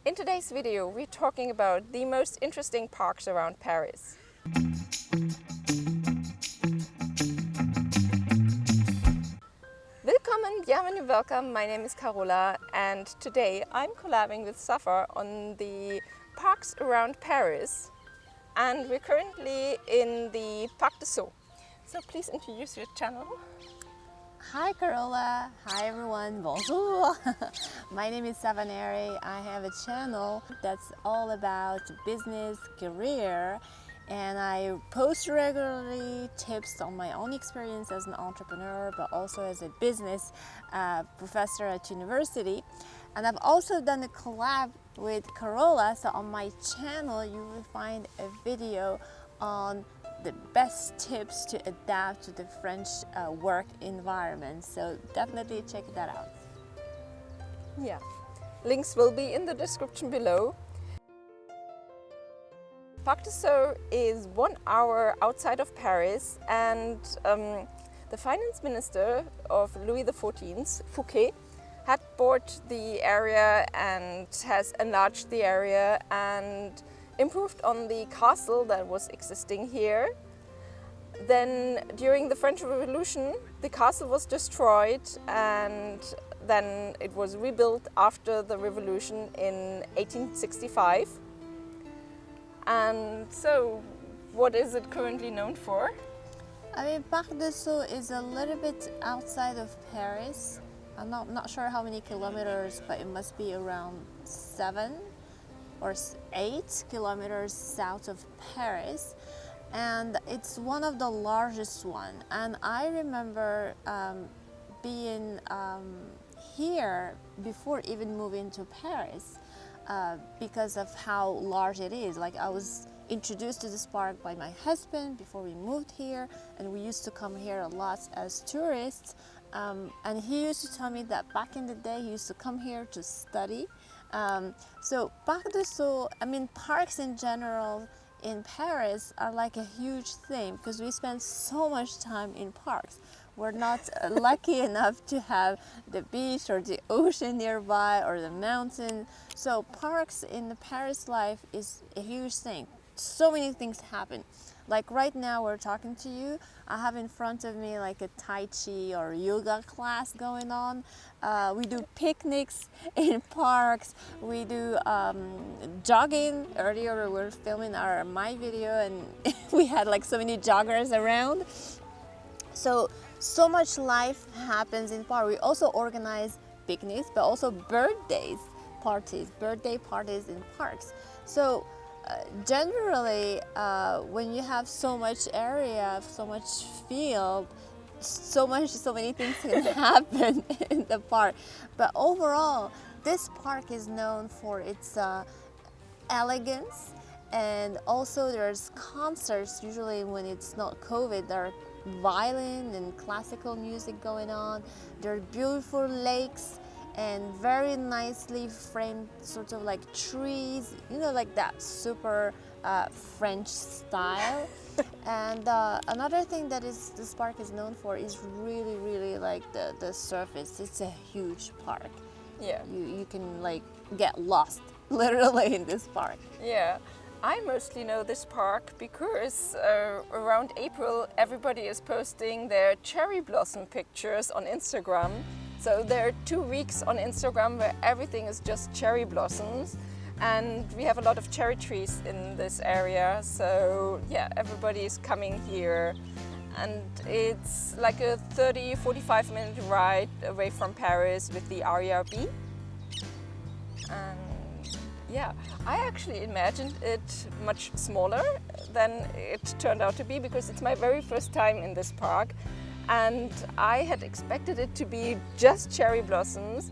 In today's video, we're talking about the most interesting parks around Paris. Willkommen, bienvenue, welcome. My name is Carola, and today I'm collabing with Safaa on the parks around Paris. And we're currently in the Parc de Sceaux. So please introduce your channel. Hi Carola, hi everyone, bonjour. My name is Safaa and Nhairy. I have a channel that's all about business, career, and I post regularly tips on my own experience as an entrepreneur, but also as a business professor at university. And I've also done a collab with Carola, so on my channel you will find a video on the best tips to adapt to the French work environment. So definitely check that out. Yeah, links will be in the description below. Parc de Sceaux is 1 hour outside of Paris, and the finance minister of Louis XIV, Fouquet, had bought the area and has enlarged the area and improved on the castle that was existing here. Then during the French Revolution, the castle was destroyed and then it was rebuilt after the revolution in 1865. And so, what is it currently known for? I mean, Parc de Sceaux is a little bit outside of Paris. I'm not sure how many kilometers, but it must be around 7 or 8 kilometers south of Paris, and it's one of the largest one. And I remember being here before even moving to Paris because of how large it is. Like, I was introduced to this park by my husband before we moved here, and we used to come here a lot as tourists. And he used to tell me that back in the day he used to come here to study. So Parc de Sceaux, I mean, parks in general in Paris are like a huge thing because we spend so much time in parks. We're not lucky enough to have the beach or the ocean nearby or the mountain. So parks in the Paris life is a huge thing. So many things happen. Like right now we're talking to you, I have in front of me like a Tai Chi or yoga class going on. We do picnics in parks. We do jogging. Earlier we were filming my video and we had like so many joggers around. So much life happens in park. We also organize picnics, but also birthday parties in parks. So generally, when you have so much area, so much field, so many things can happen in the park. But overall, this park is known for its elegance, and also there's concerts. Usually, when it's not COVID, there are violin and classical music going on. There are beautiful lakes and very nicely framed sort of like trees, you know, like that super French style. And another thing that this park is known for is really like the surface. It's a huge park. Yeah. You can like get lost literally in this park. Yeah. I mostly know this park because around April everybody is posting their cherry blossom pictures on Instagram. So there are 2 weeks on Instagram where everything is just cherry blossoms, and we have a lot of cherry trees in this area. So yeah, everybody is coming here, and it's like a 30-45 minute ride away from Paris with the RERB. And yeah, I actually imagined it much smaller than it turned out to be because it's my very first time in this park. And I had expected it to be just cherry blossoms.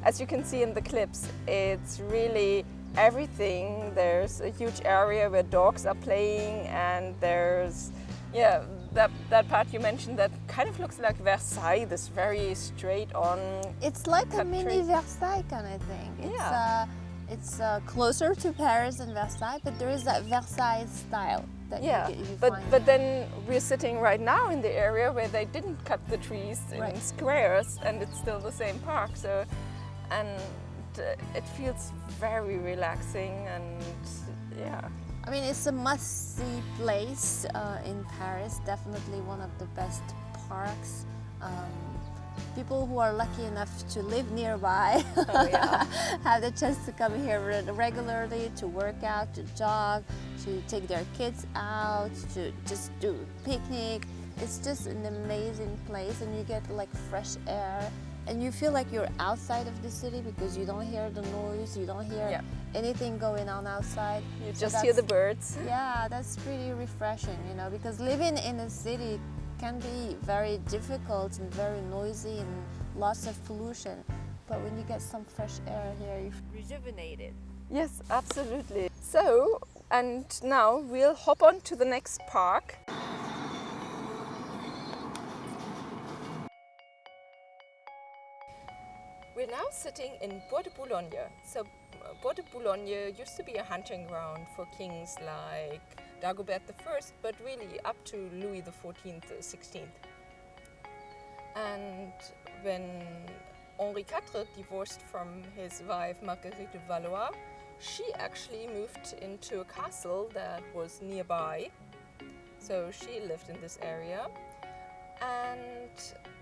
As you can see in the clips, it's really everything. There's a huge area where dogs are playing, and there's, yeah, that part you mentioned that kind of looks like Versailles, this very straight on. It's like a mini Versailles kind of thing. Yeah. It's closer to Paris than Versailles, but there is that Versailles style that you find. But then we're sitting right now in the area where they didn't cut the trees in squares, and it's still the same park. So, and it feels very relaxing, and yeah. I mean, it's a must-see place in Paris. Definitely one of the best parks. People who are lucky enough to live nearby Oh, yeah. have the chance to come here regularly to work out, to jog, to take their kids out, to just do picnic. It's just an amazing place, and you get like fresh air, and you feel like you're outside of the city because you don't hear the noise, you don't hear anything going on outside. You just hear the birds. Yeah, that's pretty refreshing, you know, because living in a city can be very difficult and very noisy and lots of pollution. But when you get some fresh air here, you're rejuvenated. Yes, absolutely. So, and now we'll hop on to the next park. We're now sitting in Bois de Boulogne. So, Bois de Boulogne used to be a hunting ground for kings like Dagobert I, but really up to Louis XIV, XVI. And when Henri IV divorced from his wife Marguerite de Valois, she actually moved into a castle that was nearby. So she lived in this area. And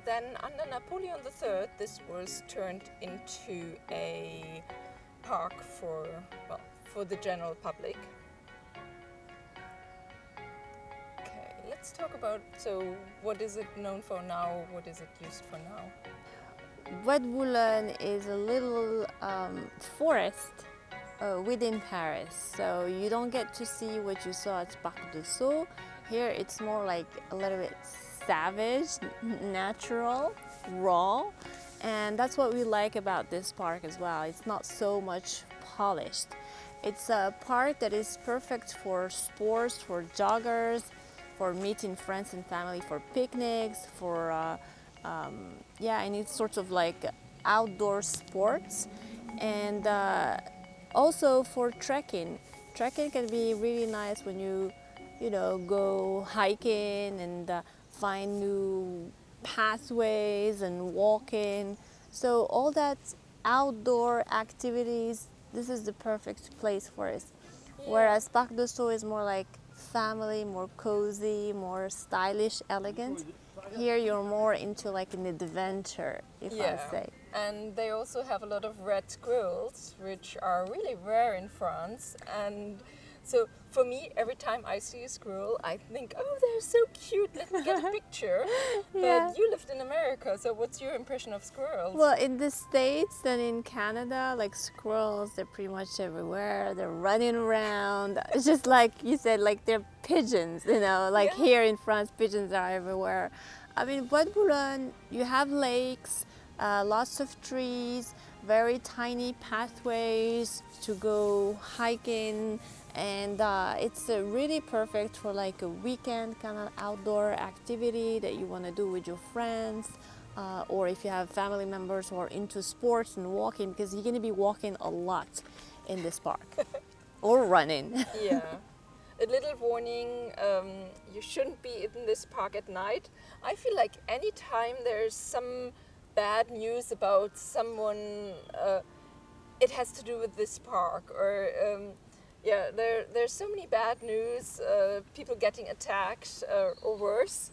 then under Napoleon III, this was turned into a park for the general public. Okay, let's talk about, so what is it known for now? What is it used for now? Bois de Boulogne is a little forest within Paris, so you don't get to see what you saw at Parc de Sceaux. Here it's more like a little bit savage, natural, raw, and that's what we like about this park as well. It's not so much polished. It's a park that is perfect for sports, for joggers, for meeting friends and family, for picnics, for any sorts of like outdoor sports, and also for trekking. Trekking can be really nice when you go hiking and find new pathways and walking. So all that outdoor activities, this is the perfect place for us. Yeah. Whereas Parc de Sceaux is more like family, more cozy, more stylish, elegant. Here you're more into like an adventure, if I say. And they also have a lot of red squirrels, which are really rare in France. And so for me, every time I see a squirrel, I think, oh, they're so cute, let me get a picture. But you lived in America, so what's your impression of squirrels? Well, in the States and in Canada, like squirrels, they're pretty much everywhere. They're running around. It's just like you said, like they're pigeons, like here in France, pigeons are everywhere. I mean, Bois de Boulogne, you have lakes, lots of trees, very tiny pathways to go hiking, and it's really perfect for like a weekend kind of outdoor activity that you want to do with your friends, or if you have family members who are into sports and walking, because you're going to be walking a lot in this park or running. Yeah. A little warning, you shouldn't be in this park at night. I feel like anytime there's some bad news about someone, it has to do with this park, or there's so many bad news, people getting attacked or worse,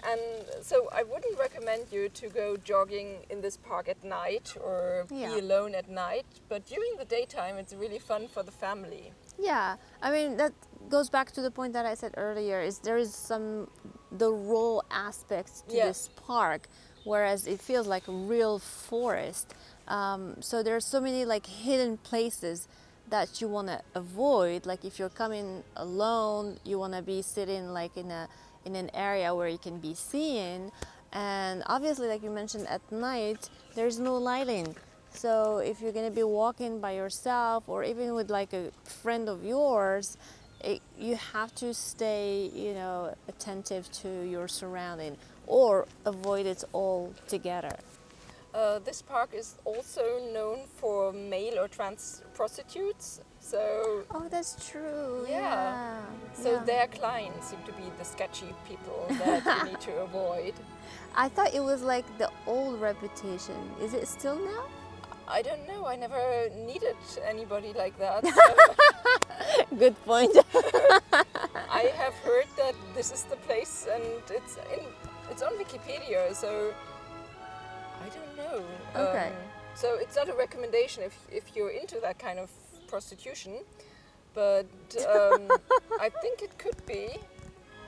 and so I wouldn't recommend you to go jogging in this park at night or be alone at night, but during the daytime it's really fun for the family. Yeah, I mean that goes back to the point that I said earlier, is there is the raw aspects to this park, whereas it feels like a real forest. So there are so many like hidden places that you want to avoid. Like if you're coming alone, you want to be sitting like in an area where you can be seen, and obviously, like you mentioned, at night there's no lighting. So if you're going to be walking by yourself or even with like a friend of yours, you have to stay, attentive to your surrounding or avoid it altogether. This park is also known for male or trans prostitutes. So that's true. So their clients seem to be the sketchy people that you need to avoid. I thought it was like the old reputation. Is it still now? I don't know. I never needed anybody like that. Good point. I have heard that this is the place, and it's on Wikipedia. So I don't know. Okay. So it's not a recommendation if you're into that kind of prostitution, but I think it could be.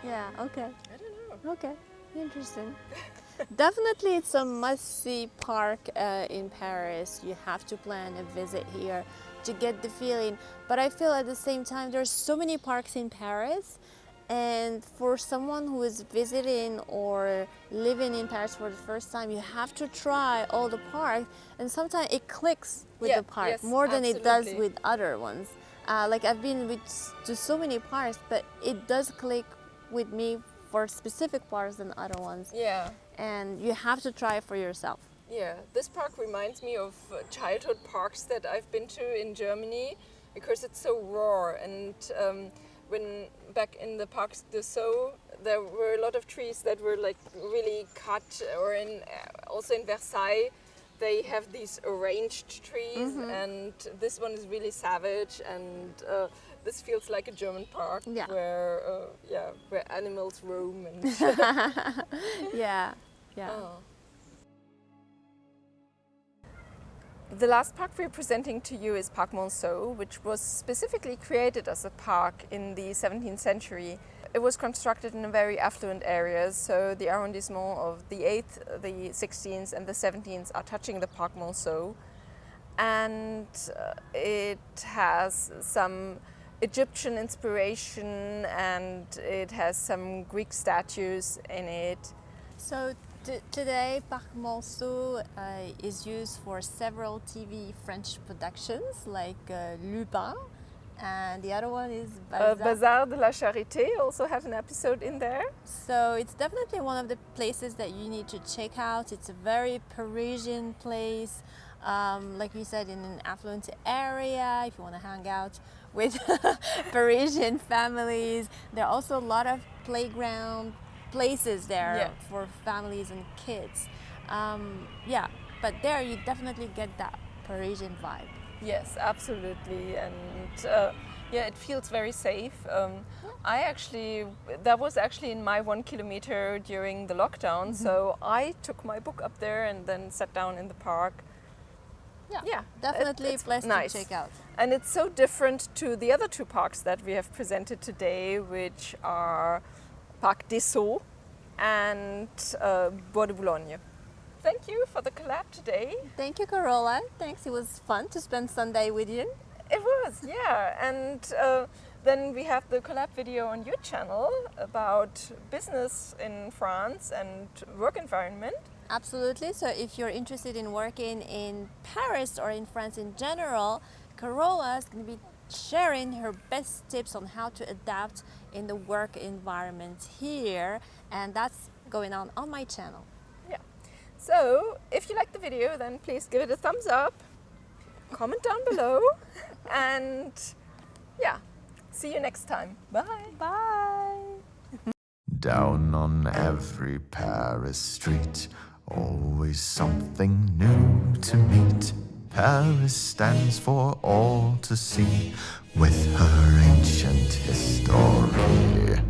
Yeah, okay. I don't know. Okay, interesting. Definitely it's a must-see park in Paris. You have to plan a visit here to get the feeling. But I feel at the same time there's so many parks in Paris, and for someone who is visiting or living in Paris for the first time, you have to try all the parks, and sometimes it clicks with the park more than it does with other ones. Like I've been to so many parks, but it does click with me for specific parks than other ones. Yeah. And you have to try it for yourself. Yeah, this park reminds me of childhood parks that I've been to in Germany, because it's so raw. And when back in the Parcs de Sceaux, there were a lot of trees that were like really cut, or also in Versailles, they have these arranged trees, and this one is really savage, and this feels like a German park where animals roam and yeah. Oh. The last park we're presenting to you is Parc Monceau, which was specifically created as a park in the 17th century. It was constructed in a very affluent area, so the arrondissement of the 8th, the 16th and the 17th are touching the Parc Monceau. And it has some Egyptian inspiration, and it has some Greek statues in it. So today Parc Monceau is used for several TV French productions like Lupin, and the other one is Bazar de la Charité also has an episode in there. So it's definitely one of the places that you need to check out. It's a very Parisian place, like we said, in an affluent area if you want to hang out with Parisian families. There are also a lot of playground places there for families and kids. But there you definitely get that Parisian vibe. Yes, absolutely, and it feels very safe. That was actually in my 1 kilometer during the lockdown, so I took my book up there and then sat down in the park. Yeah, definitely a place to check out. And it's so different to the other two parks that we have presented today, which are Parc des Sceaux and Bois de Boulogne. Thank you for the collab today. Thank you, Carola. Thanks, it was fun to spend Sunday with you. It was, yeah. And then we have the collab video on your channel about business in France and work environment. Absolutely. So if you're interested in working in Paris or in France in general, Carola is going to be sharing her best tips on how to adapt in the work environment here, and that's going on my channel. Yeah. So if you like the video, then please give it a thumbs up, comment down below, and see you next time. Bye. Bye. Down on every Paris street, always something new to meet. Paris stands for all to see, with her ancient history.